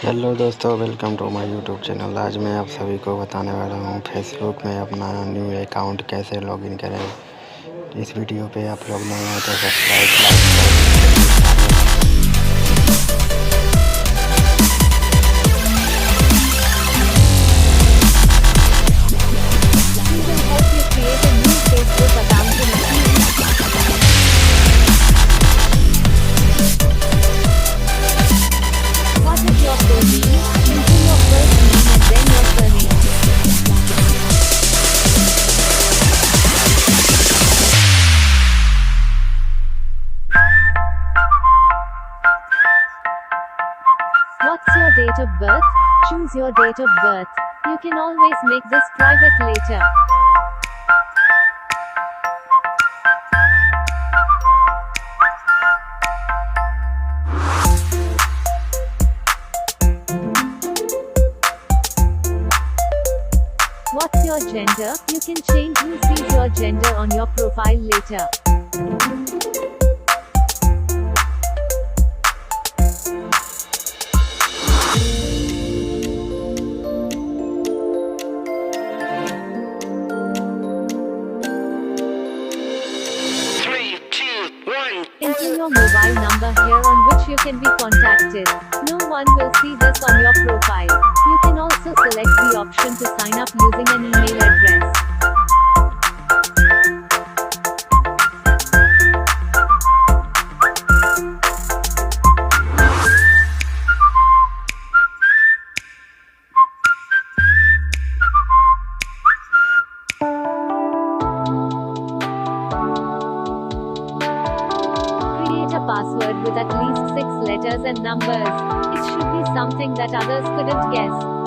Hello दोस्तों, welcome to my YouTube channel. आज मैं आप सभी को बताने वाला हूँ फेसबुक में अपना न्यू अकाउंट कैसे लॉगिन करें। इस वीडियो पे आप लोग नए हैं तो subscribe like Create a new Facebook account in a few. What is your full name? Enter your first name and then your surname. What's your date of birth? Choose your date of birth. You can always make this private later. What's your gender? You can change who sees your gender on your profile later. Enter your mobile number here on which you can be contacted. No one will see this on your profile. You can also select the option to sign up using an email address. Create a password with at least 6 letters and numbers. It should be something that others couldn't guess.